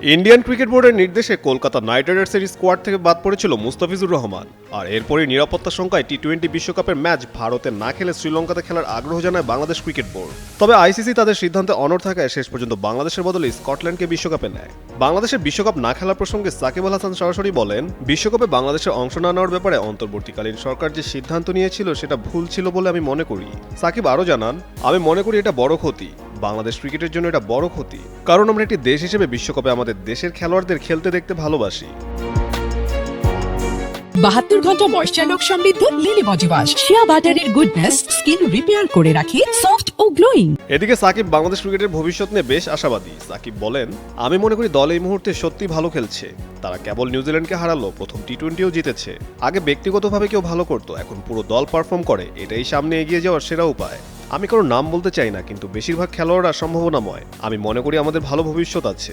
Indian cricket বোর্ডের নির্দেশে Kolkata night রাইডার্সের স্কোয়াড থেকে বাদ পড়েছিল মুস্তাফিজুর রহমান। আর এরপরই নিরাপত্তা শঙ্কায় টি-20 বিশ্বকাপের ম্যাচ ভারতে না খেলে শ্রীলঙ্কাতে খেলার আগ্রহ জানায় বাংলাদেশ ক্রিকেট বোর্ড। তবে আইসিসি তাদের সিদ্ধান্তে অনড় থাকায় শেষ পর্যন্ত বাংলাদেশের বদলে স্কটল্যান্ডকে বিশ্বকাপে নেয়। বাংলাদেশের বিশ্বকাপ না খেলার প্রসঙ্গে সাকিব আল হাসান সরাসরি বলেন, বিশ্বকাপে বাংলাদেশের অংশ না নেওয়ার ব্যাপারে অন্তর্বর্তীকালীন সরকার যে সিদ্ধান্ত নিয়েছিল সেটা ভুল ছিল বলে আমি মনে করি। সাকিব আরও জানান, আমি মনে করি এটা বড় ক্ষতি, বাংলাদেশ ক্রিকেটের জন্য এটা বড় ক্ষতি, কারণ আমরা একটি দেশ হিসেবে বিশ্বকাপে আমাদের দেশের খেলোয়াড়দের খেলতে দেখতে ভালোবাসি। 72 ঘন্টা ময়েশ্চার লক সমৃদ্ধ লিলি বডি ওয়াশ, শিয়া বাটারের গুডনেস স্কিন রিপেয়ার করে রাখে সফট ও গ্লোয়িং। এদিকে সাকিব বাংলাদেশ ক্রিকেটের ভবিষ্যৎ নিয়ে বেশ আশাবাদী। সাকিব বলেন, আমি মনে করি দল এই মুহূর্তে সত্যি ভালো খেলছে। তারা কেবল নিউজিল্যান্ডকে হারালো, প্রথম টি-20ও জিতেছে। আগে ব্যক্তিগতভাবে কেউ ভালো করতো, এখন পুরো দল পারফর্ম করে, এটাই সামনে এগিয়ে যাওয়ার সেরা উপায়। আমি কারো নাম বলতে চাই না, কিন্তু বেশিরভাগ খেলোয়াড়রা সম্ভাবনাময়। আমি মনে করি আমাদের ভালো ভবিষ্যৎ আছে।